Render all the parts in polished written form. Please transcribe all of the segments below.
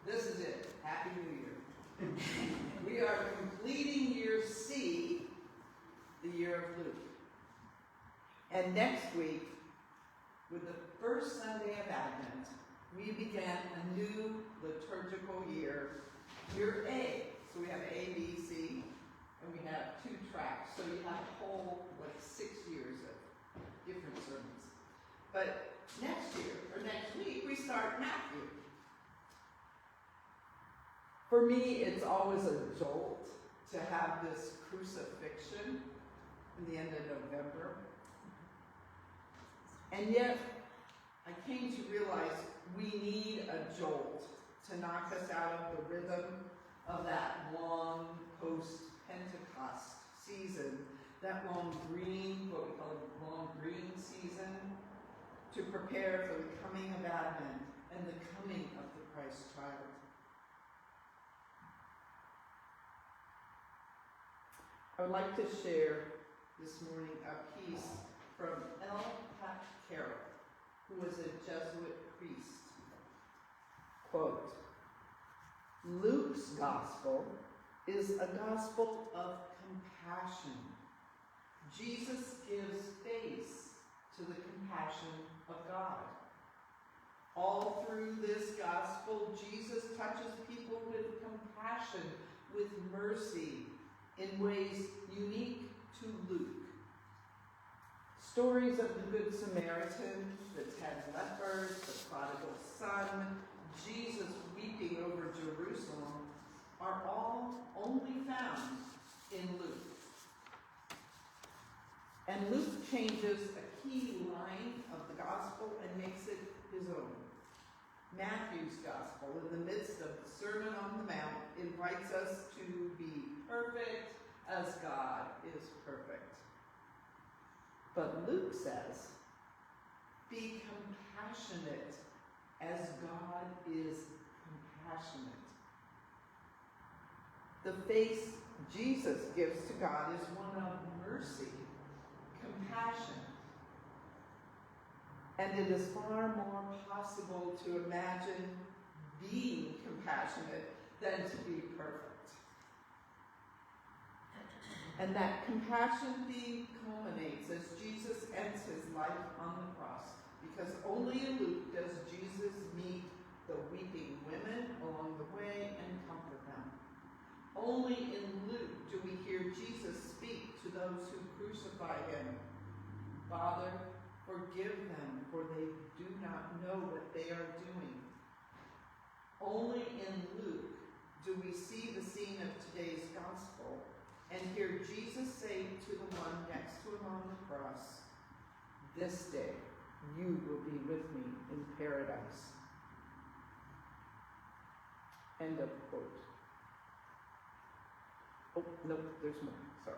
This is it. Happy New Year. We are completing year C, the year of Luke. And next week, with the first Sunday of Advent, we began a new liturgical year, year A. So we have A, B, C, and we have 2 tracks. So you have a whole, 6 years of different sermons. But next week, we start Matthew. For me, it's always a jolt to have this crucifixion in the end of November. And yet, I came to realize we need a jolt to knock us out of the rhythm of that long post-Pentecost season, that long green, what we call a long green season, to prepare for the coming of Advent and the coming of the Christ child. I would like to share this morning a piece from L. Pat Carroll, who was a Jesuit priest. Quote, "Luke's gospel is a gospel of compassion. Jesus gives face to the compassion of God. All through this gospel, Jesus touches people with compassion, with mercy, in ways unique to Luke. Stories of the Good Samaritan, the 10 lepers, the prodigal son, Jesus weeping over Jerusalem, are all only found in Luke. And Luke changes a key line of the gospel and makes it his own. Matthew's gospel, in the midst of the Sermon on the Mount, invites us to be perfect as God is perfect. But Luke says, be compassionate as God is compassionate. The face Jesus gives to God is one of mercy, compassion. And it is far more possible to imagine being compassionate than to be perfect. And that compassion theme culminates as Jesus ends his life on the cross, because only in Luke does Jesus meet the weeping women along the way and comfort them. Only in Luke do we hear Jesus speak to those who crucify him. Father, forgive them, for they do not know what they are doing. Only in Luke do we see the scene of today's gospel and hear Jesus say to the one next to him on the cross, "This day you will be with me in paradise." End of quote. Oh, no, there's more. Sorry.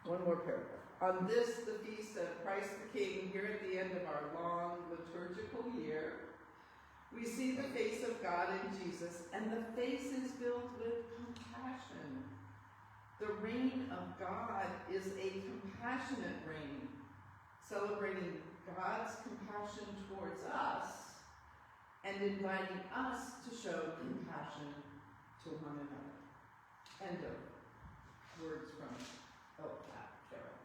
One more paragraph. On this, the feast of Christ the King, here at the end of our long liturgical year, we see the face of God in Jesus, and the face is filled with compassion. The reign of God is a compassionate reign, celebrating God's compassion towards us and inviting us to show compassion to one another. End of words from L. Pat Carroll.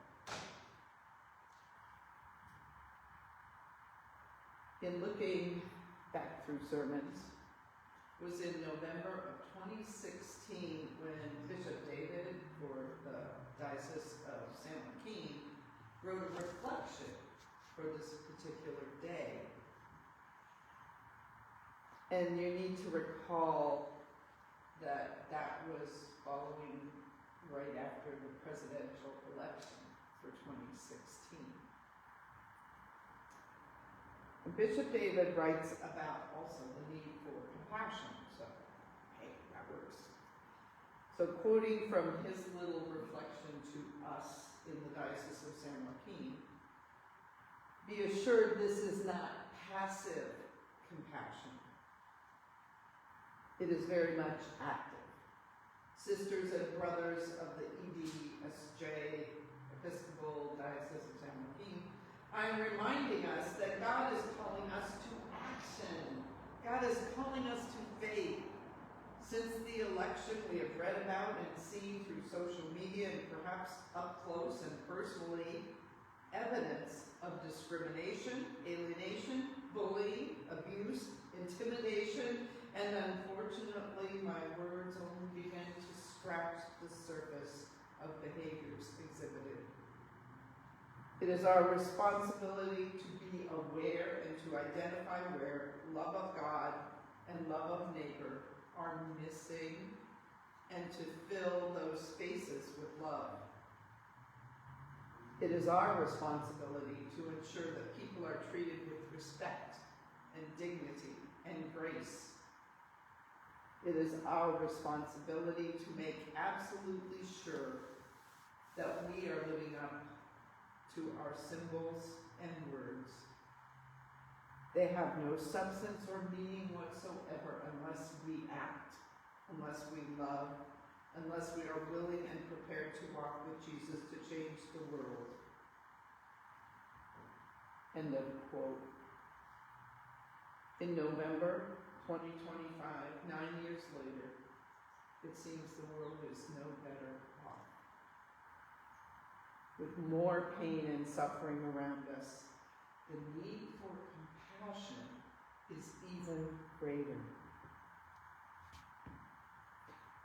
In looking back through sermons, was in November of 2016 when Bishop David, for the Diocese of San Joaquin, wrote a reflection for this particular day. And you need to recall that that was following right after the presidential election for 2016. Bishop David writes about also the need for compassion. So, hey, that works. So quoting from his little reflection to us in the Diocese of San Joaquin, be assured this is not passive compassion. It is very much active. Sisters and brothers of the EDSJ, Episcopal Diocese of San Joaquin, I am reminding us that God is calling us to action. God is calling us to faith Since the election, we have read about and seen through social media and perhaps up close and personally evidence of discrimination, alienation, bullying, abuse, intimidation, and unfortunately, my words only begin to scratch the surface of behaviors exhibited. It is our responsibility to be aware and to identify where love of God and love of neighbor are missing and to fill those spaces with love. It is our responsibility to ensure that people are treated with respect and dignity and grace. It is our responsibility to make absolutely sure that we are living up to our symbols and words. They have no substance or meaning whatsoever unless we act, unless we love, unless we are willing and prepared to walk with Jesus to change the world. End of quote. In November 2025, 9 years later, it seems the world is no better off. With more pain and suffering around us, the need for compassion is even greater.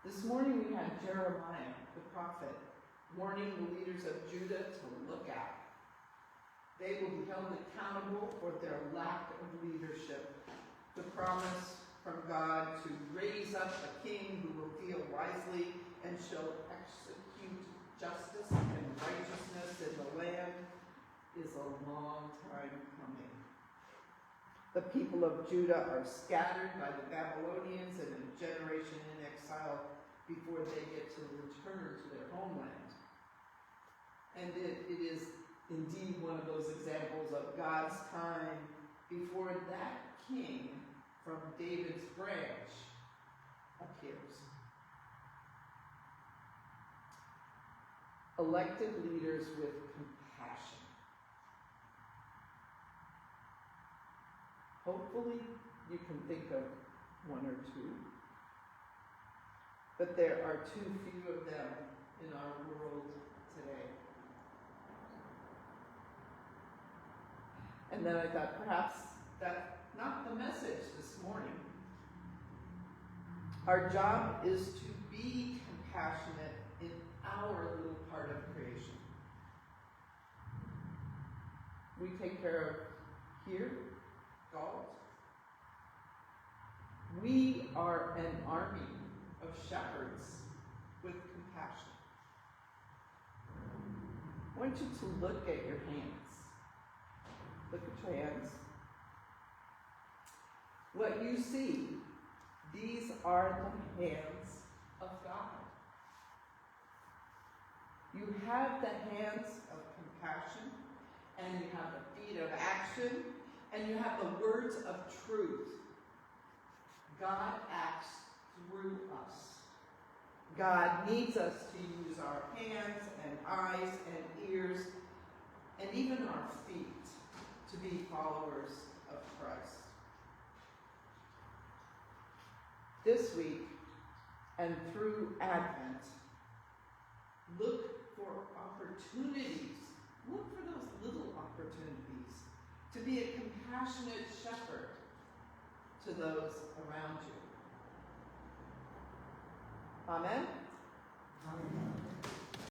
This morning we had Jeremiah, the prophet, warning the leaders of Judah to look out. They will be held accountable for their lack of leadership. The promise from God to raise up a king who will deal wisely and shall execute justice and righteousness in the land is a long time coming. The people of Judah are scattered by the Babylonians and a generation in exile before they get to return to their homeland. And it is indeed one of those examples of God's time before that king from David's branch appears. Elected leaders with compassion. Hopefully you can think of one or two, but there are too few of them in our world today. And then I thought perhaps that's not the message this morning. Our job is to be compassionate in our little part of creation. We take care of here, God. We are an army of shepherds with compassion. I want you to look at your hands. Look at your hands. What you see, these are the hands of God. You have the hands of compassion, and you have the feet of action, and you have the words of truth. God acts through us. God needs us to use our hands and eyes and ears, and even our feet to be followers of Christ. This week, and through Advent, look for opportunities. Look for those little opportunities to be a compassionate shepherd to those around you. Amen?